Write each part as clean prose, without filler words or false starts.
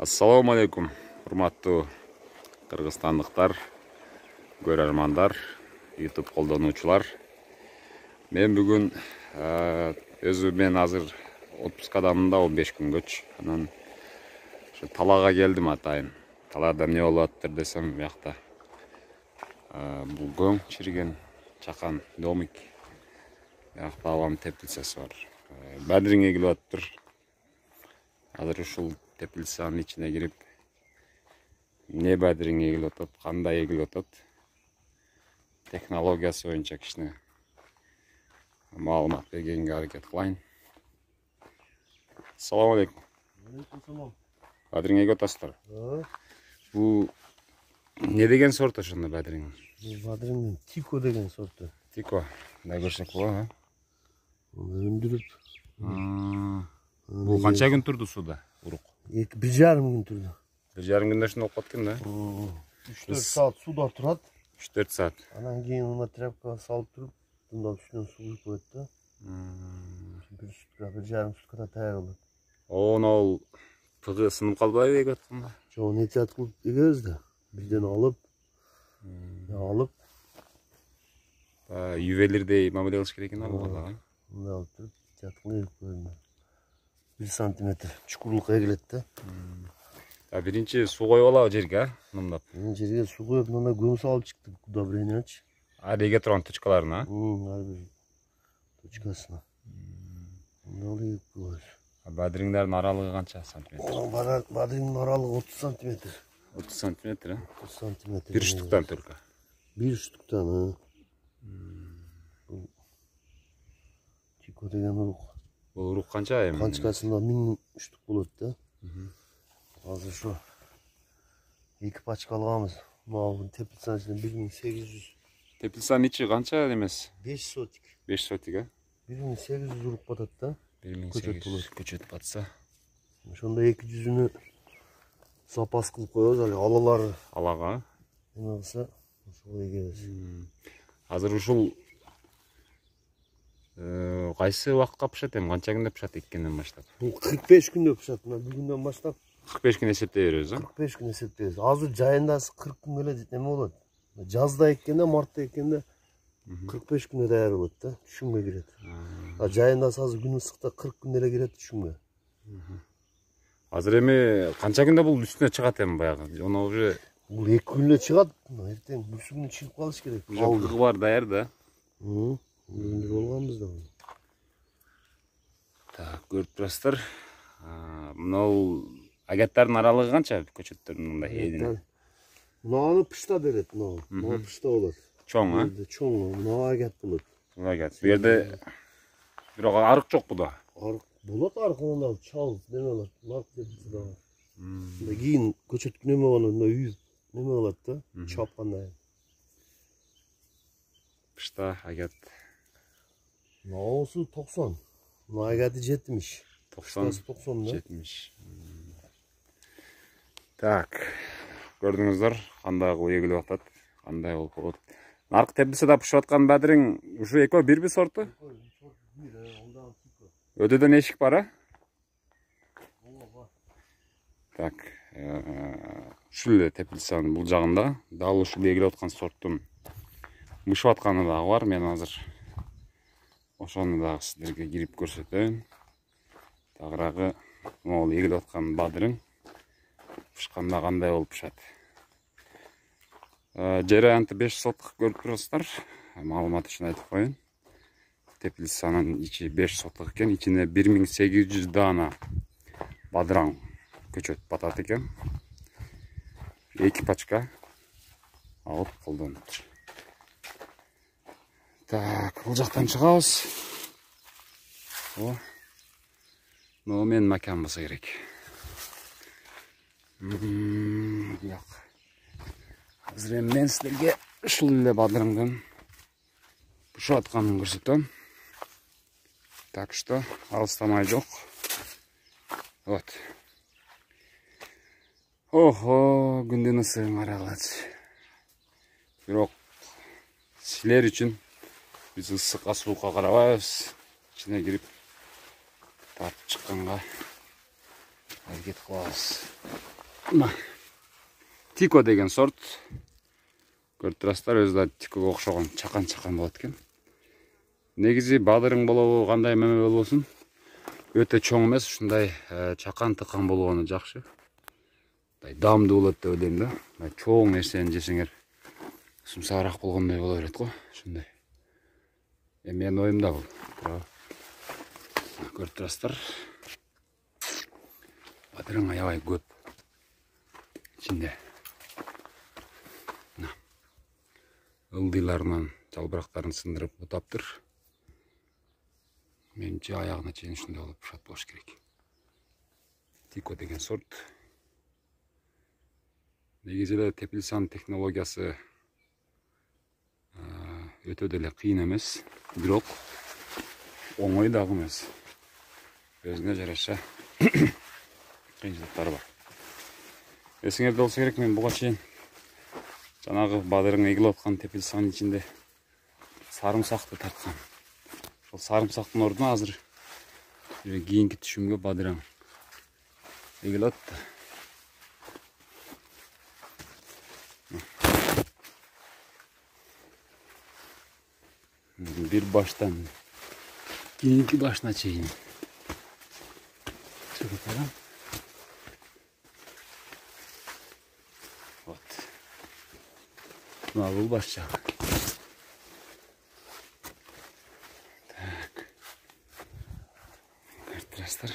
Assalamu alaikum, урматтуу кыргызстандыктар, көрөрмандар, YouTube колдонуучулар. Мен бүгүн өзү мен азыр отпускадамын да 15 күнгөч. Анан ошо талаага келдим атайын. Талаада эмне болуп атыптыр десем, биякта бул көң чирген чакан домик. Биякта балам теплицасы бар. Бадырың эгилип атыптыр. Азыр ушул теплицанын ичине кирип, эмне бадырың эгилип атат, кандай эгилип атат, технологиясы боюнча кичине маалымат бергенге аракет кылайын. Assalamu alaikum. Алейкум. Бадырың эгип атасыздар? Бул эмне деген сорт ошондо бадырың? Бул бадырыңдын Тико деген сорту. Тико. Мындай көрсөк болобу, Өндүрүп. Бул канча күн турду сууда? Урук. 1,5 күн турду. 1,5 күндө ушундай болуп калат экен да. 3-4 саат суда турат. 3-4 саат. Анан кийин уна тряпкага салып туруп, мындай үстүнөн суу куюп коет да. 1,5 суткада таяр болот. Ол тыгы сынып калбайбы эгип атканда? Жок, нечет кылып эгебиз да. Бирден алып, ювелирдей мамиле кылыш керек экен бул да. мындай алып туруп, жаткылы эгип коюлду. 1 сантиметр чукурлукка эгилет да. Биринчи суу коюп алабы жерге, мындап. Жерге суу коюп, мындай көң салып чыктык, удобрениячы. Эге турган точкаларына. Ар бир точкасына. Мындай эгип коебуз. Бадырыңдардын аралыгы канча сантиметр? Бадырыңдын аралыгы 30 сантиметр. 30 сантиметр, 30 сантиметр. Бир штуктан только. Бир штуктан, Тико деген урук. Бул урук канча эми? Канчкасында 1000 штук болот да. Азыр ошо 2 пачка алганбыз. Могу теплицанын ичинде 1800. Теплицанын ичи канча эмес? 5 сотик. 5 сотик, 1800 урук батат да. 1800 көчөт батса. Ошондо 200-үнү запас кылып коебуз, алалары. Алага. Эме кылса, ошол эгебиз. Азыр ушул кайсы убакытка пышат эми? Канча күндө пышат эккенден баштап? Бул 45 күндө пышат. Мына бүгүндөн баштап 45 күн эсептей беребиз, 45 күн эсептейбиз. Азыр жайындасы 40 күнгө эле эме болот. Жазда эккенде, мартта эккенде 45 күндө даяр болот да, түшүмгө кирет. Жайындасы азыр күн ысыкта 40 күндө эле кирет түшүмгө. Азыр эми канча күндө бул үстүнө чыгат эми баягы? Оны уже Бул 2 күндө чыгат. Эртең бүрсү күнү чыгып калыш керек. кыгы бар даяр да. Өндүрүп алганбыз да. Так, көрүп турасыздар. Мынау агаттардын аралыгы канча көчөттөрдүн мындай эдине? Мынаны пышта берет, мына пышта болот. Чоң, Чоң, мына агат болот. Агат. Бу жерде бирок арык жок буда. Арык болот, аркында чал неме болот. Нарк деп турат. Мында кийин көчөт неме болот, мында үйүп неме болот да, чапкандай. Пышта агат. Наосу 90. Мына агаты 70. 90 да. 70. Так. Көрдүңүздөр, кандай эгилип атат, кандай болуп калат. Наркы теплицада пышып аткан бадырың ушу экөө бирби сорту? Өдөдөн эшик бар, Так. Ушул эле теплицанын бул жагында дал ушул эгилип аткан сорттун мышып атканы дагы бар. Мен азыр ошону дагы сиздерге кирип көрсөтөйүн. Тагыраагы могул эгилип аткан бадырың пышканда кандай болуп пышат. Жери анты 5 сотук көрүп турасыздар. Маалымат үчүн айтып коеюн. Теплицанын ичи 5 сотук экен, ичине 1800 дана бадыраң көчөт батат экен. 2 пачка алып колдонуп. Так, бул жактан чыгабыз. Но мен макан болсо керек. Азыр мен силерге ушул эле бадырыңдын пышып атканын көрсөтөм. Так что алыстамай жок. Вот. Охо, күндүн ысыгын карагылачы. Бирок силер үчүн биз ысыкка суукка карабайбыз. Ичине кирип тартып чыкканга аракет кылабыз. Мына Тико деген сорт. Көрүп турасыздар, өзү да Тикого окшогон чакан болот экен. Негизи бадырың болобу, кандай меме болбосун, өтө чоң эмес, ушундай чакан тыкан болгону жакшы. Дамдуу болот деп ойлойм да. Чоң нерсени жесеңер сумсагыраак болгондой боло берет го, ушундай. Менин оюмда бул. Көрүп турасыздар. Бадырың аябай көп. İçinde ылдыйларынан жалбырактарын сындырып бутаптыр. Менимче аягына чейин ушундай болуп бушат болуш керек. Тико деген сорт. Негизи эле теплисан технологиясы өтө деле кыйын эмес, бирок оңой дагы эмес. Өзүнө жараша кыйынчылыктары бар. Эсиңерде болсо керек, мен буга чейин жанагы бадырың эгилип аткан теплисанын ичинде сарымсакты тарткам. Ошол сарымсактын ордуна азыр кийинки түшүмгө бадырың эгилип атты. Bir baştan keyinki başına çeyin. Çıkartalım. Вот. Был başlık. Так. Arkadaşlar.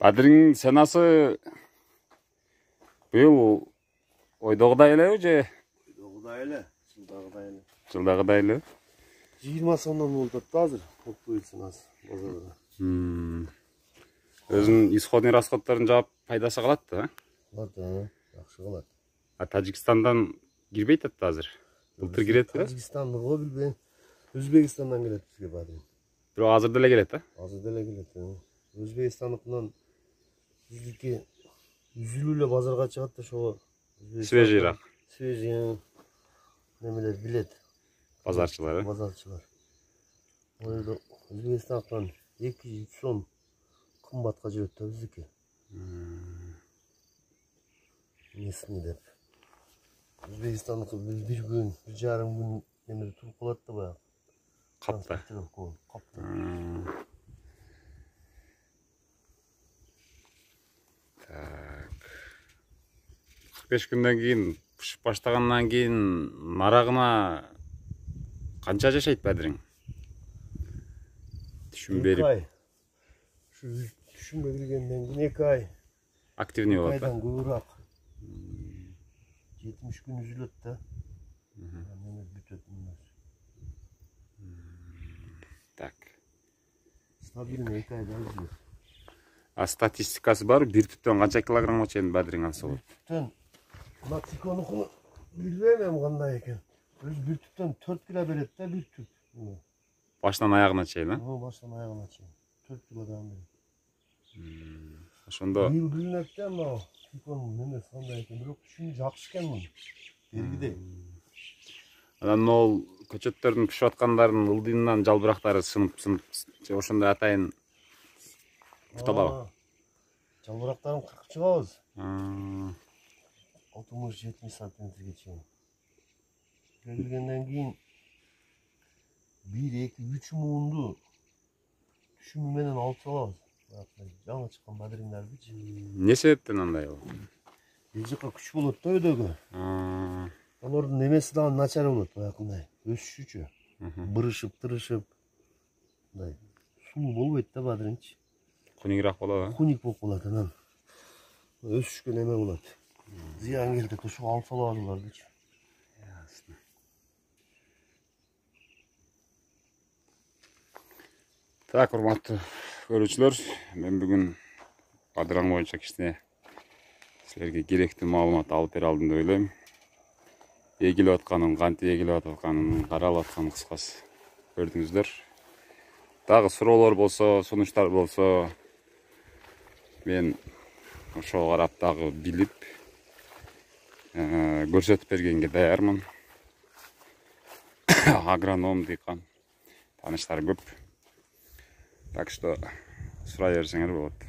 Бадырың сенасы быйыл ойдогудай элеби же? Ойдогудай эле, жылдагыдай эле. Жылдагыдай эле? 20 сомдон болуп атты азыр, окуй ценасы базарда. Өзүнүн исходный расходдорун жаап пайдасы калат да? Калат, жакшы калат. А Тажикстандан кирбейт атты азыр? Былтыр кирет беле? Тажикстандыгы билбейм. Өзбекстандан келет бизге бадырың. Бирок азыр деле келет, а? Азыр деле келет. Өзбекстандыкынан биздики үзүлүп эле базарга чыгат да ошого. Свежийраак. Свежий. Немелер билет. Базарчылар. Базарчылар. Ойдо Өзбекстандыктан 200 сом кымбатка жүрөт да биздики. Несini деп. Өзбекстандыкы бир күн, бир жарым күн немеде туруп калат да баягы. Капта. Капта. Так. 45 күндөн кийин пышып баштагандан кийин нарагына канча жашайт бадырың? Түшүм берип. Şu түшүмгө киргенден кийин 2 ай. Активный болот. Айдан көбүрөөк. 70 күн үзүлөт да. Неме бүтөт мындай. Так. Стабильный 2 айда үзүлөт. А статистикасы бар, бир түптөн канча килограммга чейин бадырың алса болот? Түптөн мына тиконукуну билбейм эми кандай экен. Өзү бир түптөн 4 кило берет да, бир түп. Башынан аягына чейин, а? Башынан аягына чейин 4 килограмм берет. Ошондо билинет да мына тиконун немеси кандай экен, бирок түшүнү жакшы экен мунун. Бергидей. анан ол көчөттөрдүн пишип аткандардын ылдыйынан жалбырактары сынып же ошондой атайын буталабы? Жалбырактарын кыркып чыгабыз. 60-70 сантиметрге чейин. Келгенден кийин 1-2-3 муунду түшүмү менен алып салабыз. Жаңы чыккан бадырыңдардычы. Не себептен андай болот? Бир жака күч болот да өйдөгө. Алардын немеси дагы начар болот, баягындай өсүшүчү. Бырышып, тырышып. Мындай сулуу болбойт да бадырыңчы. Кунигирак болот, а? Куник болуп калат анан. Өсүшкө неме болот. Зыян келтирет, ошого алып салабыз алардычы. Ясно. Так, урматтуу көрүүчүлөр, мен бүгүн бадыраң боюнча кичине силерге керектүү маалымат алып бере алдым деп ойлойм. Эгилип атканын, кантип эгилип атканын, каралып атканын кыскасы көрдүңүздөр. Дагы суроолор болсо, сунуштар болсо, мен ошого карап дагы билип көрсөтүп бергенге даярмын. агроном дыйкан тааныштар көп. Так что сурай берсеңер болот.